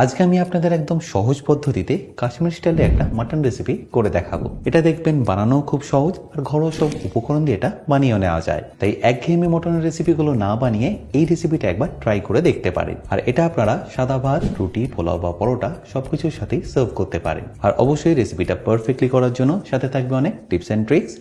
আজকে আমি আপনাদের একদম সহজ পদ্ধতিতে কাশ্মীর স্টাইলে একটা মাটন রেসিপি করে দেখাবো। এটা দেখবেন বানানো খুব সহজ আর ঘরোয়া সব উপকরণ দিয়ে এটা বানিয়ে নেওয়া যায়। তাই একঘেয়েমি মটনের রেসিপিগুলো না বানিয়ে এই রেসিপিটা একবার ট্রাই করে দেখতে পারেন। আর এটা আপনারা সাদা ভাত, রুটি, পোলাও বা পরোটা সবকিছুর সাথেই সার্ভ করতে পারেন। আর অবশ্যই রেসিপিটা পারফেক্টলি করার জন্য সাথে থাকবে অনেক tips and tricks.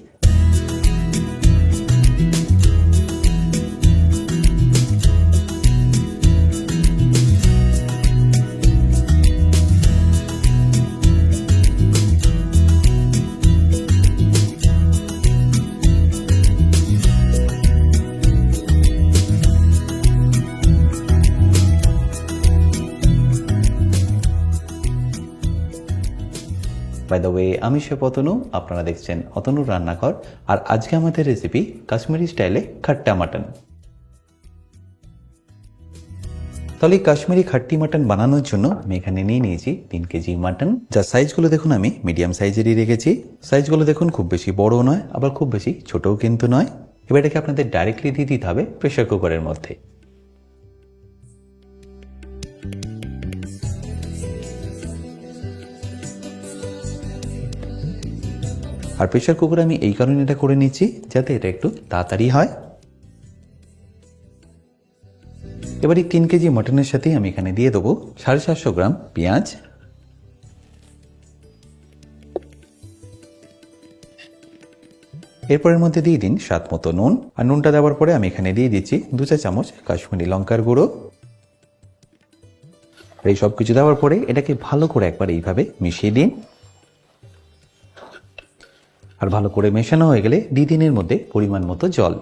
By the way, আমি শেফ অতনু, আপনারা দেখছেন অতনুর রান্নাঘর। আর আজকে আমাদের রেসিপি কাশ্মীরি স্টাইলে খাট্টা মাটন। তাহলে কাশ্মীরি খাট্টি মাটন বানানোর জন্য আমি এখানে নিয়ে নিয়েছি 3 কেজি মাটন, যার সাইজগুলো দেখুন আমি মিডিয়াম সাইজেরই রেখেছি। সাইজগুলো দেখুন খুব বেশি বড় নয়, আবার খুব বেশি ছোটও কিন্তু নয়। এবার এটাকে আপনাদের ডাইরেক্টলি দিয়ে দিতে হবে প্রেশার কুকারের মধ্যে। আর প্রেশার কুকারে আমি এই কারণে এটা করে নিচ্ছি যাতে এটা একটু তাড়াতাড়ি হয়। এবার এই 3 কেজি মটনের সাথে আমি এখানে দিয়ে দেবো 750 গ্রাম পেঁয়াজ, এরপরের মধ্যে দিয়ে দিন স্বাদ মতো নুন। আর নুনটা দেওয়ার পরে আমি এখানে দিয়ে দিচ্ছি 2 চা চামচ কাশ্মীরি লঙ্কার গুঁড়ো। এই সব কিছু দেওয়ার পরে এটাকে ভালো করে একবার এইভাবে মিশিয়ে দিন। আর ভালো করে মেশানো হয়ে গেলে দিয়ে দিন এর মধ্যে পরিমাণ মতো জল।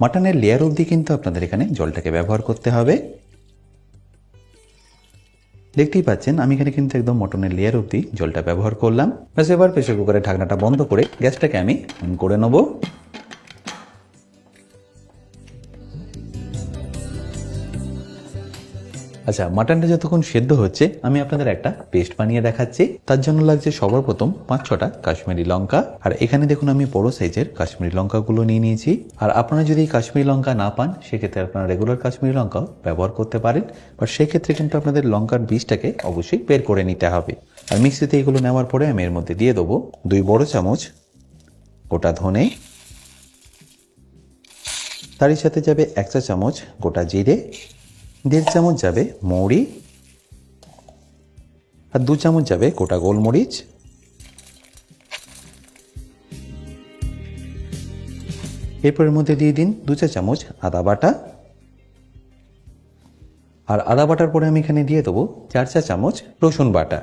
মাটনের লেয়ার অবধি কিন্তু আপনাদের এখানে জলটাকে ব্যবহার করতে হবে। দেখতেই পাচ্ছেন আমি এখানে কিন্তু একদম মটনের লেয়ার অবধি জলটা ব্যবহার করলাম। ব্যাস, এবার প্রেসার কুকারের ঢাকনাটা বন্ধ করে গ্যাসটাকে আমি অন করে নেব। আচ্ছা, মাটনটা যতক্ষণ সেদ্ধ হচ্ছে আমি আপনাদের একটা পেস্ট বানিয়ে দেখাচ্ছি। তার জন্য লাগছে সবার প্রথম 5-6টা কাশ্মীরি লঙ্কা। আর এখানে দেখুন আমি বড় সাইজের কাশ্মীরি লঙ্কাগুলো নিয়ে নিয়েছি। আর আপনারা যদি কাশ্মীরি লঙ্কা না পান সেক্ষেত্রে আপনারা রেগুলার কাশ্মীরি লঙ্কাও ব্যবহার করতে পারেন। বাট সেক্ষেত্রে কিন্তু আপনাদের লঙ্কার বীজটাকে অবশ্যই বের করে নিতে হবে। আর মিক্সিতে এগুলো নেওয়ার পরে আমি এর মধ্যে দিয়ে দেবো 2 বড় চামচ গোটা ধনে, তারই সাথে যাবে 1 চা চামচ গোটা জিরে, 1.5 চামচ যাবে মৌরি, আর 2 চামচ যাবে গোটা গোলমরিচ। এরপরের মধ্যে দিয়ে দিন 2 চা চামচ আদা বাটা। আর আদা বাটার পরে আমি এখানে দিয়ে দেবো 4 চা চামচ রসুন বাটা।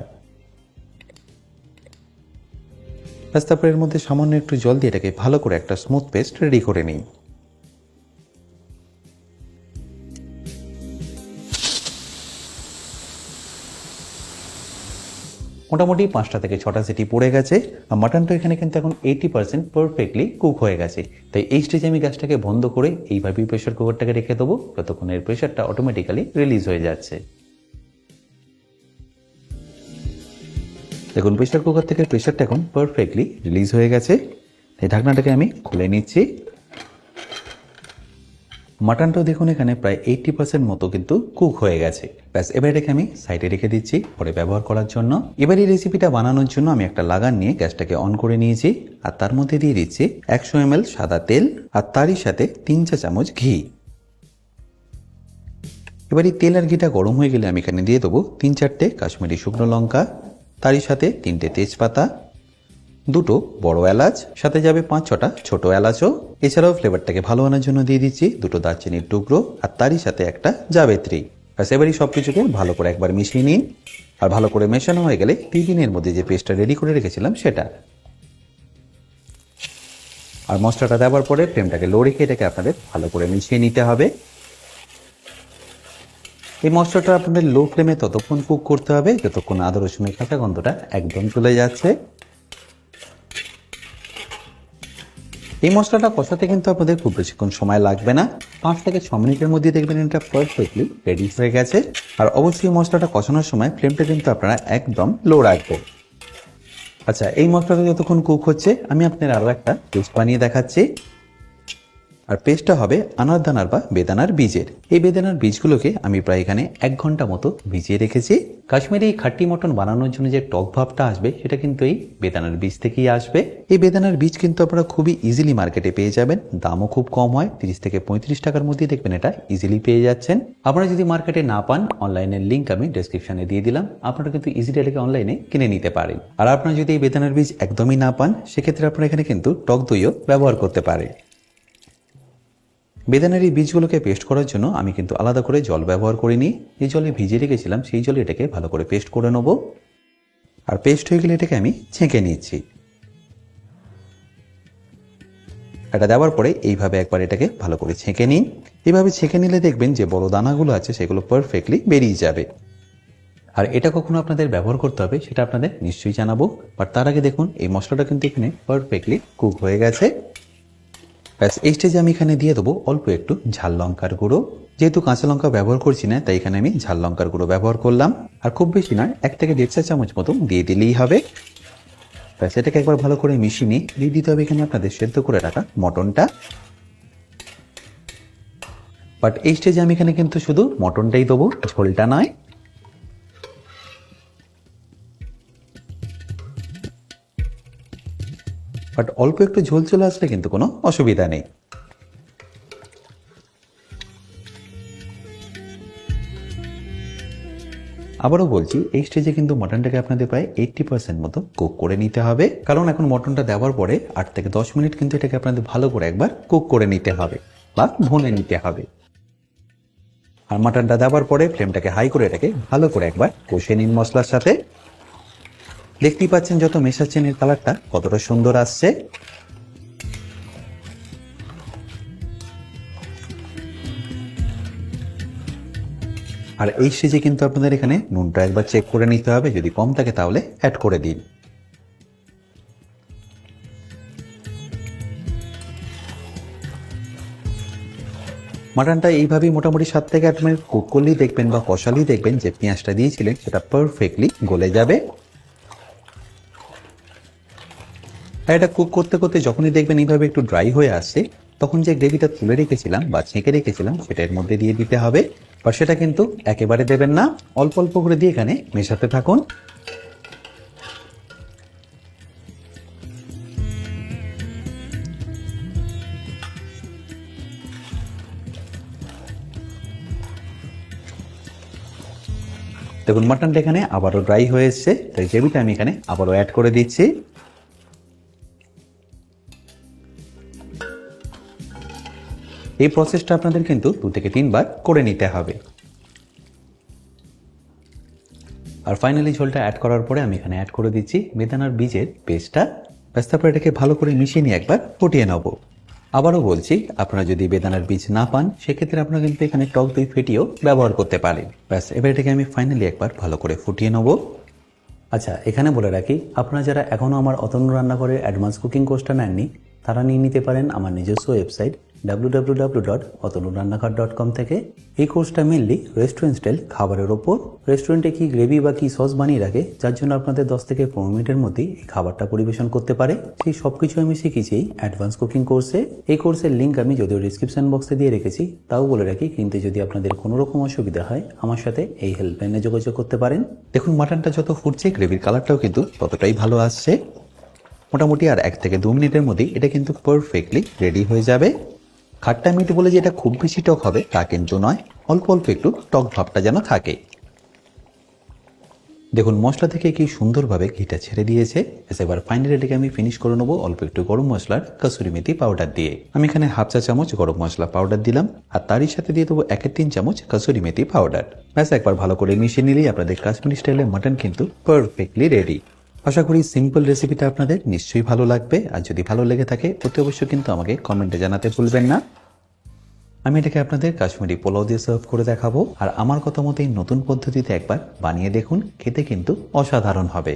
তারপরে এর মধ্যে সামান্য একটু জল দিয়ে এটাকে ভালো করে একটা স্মুথ পেস্ট রেডি করে নিই। মোটামুটি 5টা থেকে 6টা সিটি পড়ে গেছে। আর মাটনটা এখানে কিন্তু এখন 80% পারফেক্টলি কুক হয়ে গেছে। তাই এই স্টেজে আমি গ্যাসটাকে বন্ধ করে এইভাবেই প্রেশার কুকারটাকে রেখে দেবো যতক্ষণ এর প্রেশারটা অটোমেটিক্যালি রিলিজ হয়ে যাচ্ছে। দেখুন প্রেশার কুকার থেকে প্রেশারটা এখন পারফেক্টলি রিলিজ হয়ে গেছে। এই ঢাকনাটাকে আমি খুলে নিচ্ছি। মাটনটাও দেখুন এখানে প্রায় 80% মতো কিন্তু কুক হয়ে গেছে। ব্যাস, এবার এটাকে আমি সাইডে রেখে দিচ্ছি পরে ব্যবহার করার জন্য। এবার এই রেসিপিটা বানানোর জন্য আমি একটা লাগান নিয়ে গ্যাসটাকে অন করে নিয়েছি। আর তার মধ্যে দিয়ে দিচ্ছি 100 ml সাদা তেল, আর তারই সাথে 3 চা চামচ ঘি। এবার এই তেল আর ঘিটা গরম হয়ে গেলে আমি এখানে দিয়ে দেবো 3-4টে কাশ্মীরি শুকনো লঙ্কা, তারই সাথে 3টে তেজপাতা, 2টো বড় এলাচ, সাথে যাবে 5-6টা ছোট এলাচও। এছাড়াও ফ্লেভারটাকে ভালো আনার জন্য দিয়ে দিচ্ছি 2টো দারচিনির টুকরো, আর তারই সাথে একটা জাবেত্রী। ব্যাস, এবারই সব কিছুকে ভালো করে একবার মিশিয়ে নিন। আর ভালো করে মেশানো হয়ে গেলে টিফিনের মধ্যে যে পেস্টটা রেডি করে রেখেছিলাম সেটা। আর মশলাটা দেওয়ার পরে ফ্লেমটাকে লো রেখে এটাকে আপনাদের ভালো করে মিশিয়ে নিতে হবে। এই মশলাটা আপনাদের লো ফ্লেমে ততক্ষণ কুক করতে হবে যতক্ষণ আদা রসুনের কাঁচা গন্ধটা একদম চলে যাচ্ছে। এই মশলাটা কষাতে কিন্তু আপনাদের খুব বেশিক্ষণ সময় লাগবে না। 5 থেকে 6 মিনিটের মধ্যে দেখবেন এটা পারফেক্টলি রেডি হয়ে গেছে। আর অবশ্যই মশলাটা কষানোর সময় ফ্লেমটা কিন্তু আপনারা একদম লো রাখবেন। আচ্ছা, এই মশলাটা যতক্ষণ কুক হচ্ছে আমি আপনাদের আরও একটা পেস্ট বানিয়ে দেখাচ্ছি। আর পেস্টটা হবে আনারদানার বা বেদানার বীজের। এই বেদানার বীজগুলোকে আমি প্রায় এখানে 1 ঘন্টা মতো ভিজিয়ে রেখেছি। কাশ্মীরি খাঁটি মটন বানানোর জন্য যে টক ভাবটা আসবে সেটা কিন্তু এই বেদানার বীজ থেকেই আসবে। এই বেদানার বীজ কিন্তু আপনারা খুবই ইজিলি মার্কেটে পেয়ে যাবেন, দামও খুব কম হয়, 30 থেকে 35 টাকার মধ্যে দেখবেন এটা ইজিলি পেয়ে যাচ্ছেন। আপনারা যদি মার্কেটে না পান, অনলাইনের লিঙ্ক আমি ডেসক্রিপশনে দিয়ে দিলাম, আপনারা কিন্তু ইজিলি এটাকে অনলাইনে কিনে নিতে পারেন। আর আপনারা যদি এই বেদানার বীজ একদমই না পান, সেক্ষেত্রে আপনারা এখানে কিন্তু টক দইও ব্যবহার করতে পারেন। বেদানার এই বীজগুলোকে পেস্ট করার জন্য আমি কিন্তু আলাদা করে জল ব্যবহার করিনি। এই জলে ভিজিয়ে রেখেছিলাম, সেই জলে এটাকে ভালো করে পেস্ট করে নেব। আর পেস্ট হয়ে গেলে এটাকে আমি ছেঁকে নিচ্ছি। এটা দেওয়ার পরে এইভাবে একবার এটাকে ভালো করে ছেঁকে নিন। এইভাবে ছেঁকে নিলে দেখবেন যে বড় দানাগুলো আছে সেগুলো পারফেক্টলি বেরিয়ে যাবে। আর এটা কখনো আপনাদের ব্যবহার করতে হবে সেটা আপনাদের নিশ্চয়ই জানাবো। বাট তার আগে দেখুন এই মশলাটা কিন্তু এখানে পারফেক্টলি কুক হয়ে গেছে। ব্যাস, এই স্টেজে আমি এখানে দিয়ে দেবো অল্প একটু ঝাল লঙ্কার গুঁড়ো। যেহেতু কাঁচা লঙ্কা ব্যবহার করছি না, তাই এখানে আমি ঝাল লঙ্কার গুঁড়ো ব্যবহার করলাম। আর খুব বেশি নয়, 1 থেকে 1.5 চা চামচ মতো দিয়ে দিলেই হবে। ব্যাস, এটাকে একবার ভালো করে মিশিয়ে নিয়ে দিয়ে দিতে হবে এখানে আপনাদের সেদ্ধ করে রাখা মটনটা। বাট এই স্টেজে আমি এখানে কিন্তু শুধু মটনটাই দেবো, ঝোলটা নয়। বাট অল্প একটু ঝোল চলে আসলে কিন্তু কোনো অসুবিধা নেই। আবারও বলছি, এই স্টেজে কিন্তু মটনটাকে আপনাদের প্রায় 80% মতো কুক করে নিতে হবে, কারণ এখন মটনটা দেওয়ার পরে 8 থেকে 10 মিনিট কিন্তু এটাকে আপনাদের ভালো করে একবার কুক করে নিতে হবে বা ভুনে নিতে হবে। আর মটনটা দেওয়ার পরে ফ্লেমটাকে হাই করে এটাকে ভালো করে একবার কষে নিন মশলার সাথে। দেখতেই পাচ্ছেন যত মেশাচ্ছেন এর কালারটা কতটা সুন্দর আসছে। আর এই স্টেজে কিন্তু আপনাদের এখানে নুনটা একবার চেক করে নিতে হবে, যদি কম থাকে তাহলে অ্যাড করে দিন। মাটনটা এইভাবেই মোটামুটি 7 থেকে 8 মিনিট কুক করলেই দেখবেন বা কষালেই দেখবেন যে পেঁয়াজটা দিয়েছিলেন সেটা পারফেক্টলি গলে যাবে। আর এটা কুক করতে করতে যখনই দেখবেন এইভাবে একটু ড্রাই হয়ে আসছে, তখন যে গ্রেভিটা তুলে রেখেছিলাম বা ছেঁকে রেখেছিলাম সেটা এর মধ্যে দিয়ে দিতে হবে। বা সেটা কিন্তু একেবারে দেবেন না, অল্প অল্প করে দিয়ে এখানে মেশাতে থাকুন। দেখুন মাটনটা এখানে আবারও ড্রাই হয়ে এসছে, তাই গ্রেভিটা আমি এখানে আবারও অ্যাড করে দিচ্ছি। এই প্রসেসটা আপনাদের কিন্তু 2 থেকে 3 বার করে নিতে হবে। আর ফাইনালি ঝোলটা অ্যাড করার পরে আমি এখানে অ্যাড করে দিচ্ছি বেদানার বীজের পেস্টটা। ব্যাস, তারপর এটাকে ভালো করে মিশিয়ে নিয়ে একবার ফুটিয়ে নেব। আবারও বলছি, আপনারা যদি বেদানার বীজ না পান, সেক্ষেত্রে আপনারা কিন্তু এখানে টক দই ফেটিয়েও ব্যবহার করতে পারেন। ব্যাস, এবার এটাকে আমি ফাইনালি একবার ভালো করে ফুটিয়ে নেব। আচ্ছা, এখানে বলে রাখি, আপনারা যারা এখনও আমার অতনু রান্নাঘরের অ্যাডভান্স কুকিং কোর্সটা নেননি, তারা নিয়ে নিতে পারেন আমার নিজস্ব ওয়েবসাইট www.otonurannaghar.com থেকে। এই কোর্সটা মেনলি রেস্টুরেন্ট স্টাইল খাবারের ওপর। রেস্টুরেন্টে কি গ্রেভি বা কি সস বানিয়ে রাখে, যার জন্য আপনাদের 10 থেকে 15 মিনিটের মধ্যেই এই খাবারটা পরিবেশন করতে পারে, সেই সব কিছু আমি শিখেছি অ্যাডভান্স কুকিং কোর্সে। এই কোর্সের লিঙ্ক আমি যদিও ডিসক্রিপশন বক্সে দিয়ে রেখেছি, তাও বলে রাখি, কিন্তু যদি আপনাদের কোনো রকম অসুবিধা হয় আমার সাথে এই হেল্পলাইনে যোগাযোগ করতে পারেন। দেখুন মাটনটা যত ফুটছে, গ্রেভির কালারটাও কিন্তু ততটাই ভালো আসছে। মোটামুটি আর 1 থেকে 2 মিনিটের মধ্যেই এটা কিন্তু পারফেক্টলি রেডি হয়ে যাবে। খাট্টা মিট বলে যে এটা খুব বেশি টক হবে তা কিন্তু নয়, অল্প অল্প একটু টক ভাবটা যেন থাকে। দেখুন মশলা থেকে কি সুন্দরভাবে ঘিটা ছেড়ে দিয়েছে। এবার ফাইনালি এটাকে আমি ফিনিশ করে নেবো অল্প একটু গরম মশলার কাসুরি মেথি পাউডার দিয়ে। আমি এখানে 1/2 চা চামচ গরম মশলা পাউডার দিলাম, আর তারই সাথে দিয়ে দেবো 1/3 চামচ কাসুরি মেথি পাউডার। ব্যাস, একবার ভালো করে মিশিয়ে নিলেই আপনাদের কাশ্মীরি স্টাইলের মাটন কিন্তু পারফেক্টলি রেডি। আশা করি সিম্পল রেসিপিটা আপনাদের নিশ্চয়ই ভালো লাগবে। আর যদি ভালো লেগে থাকে অতি অবশ্যই কিন্তু আমাকে কমেন্টে জানাতে ভুলবেন না। আমি এটাকে আপনাদের কাশ্মীরি পোলাও দিয়ে সার্ভ করে দেখাবো। আর আমার কথা মতো এই নতুন পদ্ধতিতে একবার বানিয়ে দেখুন, খেতে কিন্তু অসাধারণ হবে।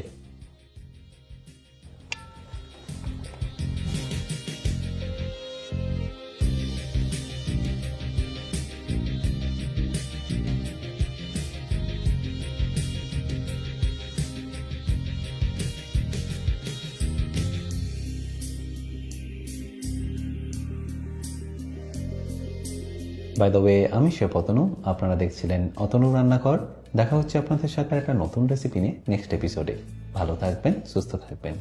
বাই দ্য ওয়ে, আমি শেফ অতনু, আপনারা দেখছিলেন অতনু রান্নাঘর। দেখা হচ্ছে আপনাদের সাথে একটা নতুন রেসিপি নিয়ে নেক্সট এপিসোডে। ভালো থাকবেন, সুস্থ থাকবেন।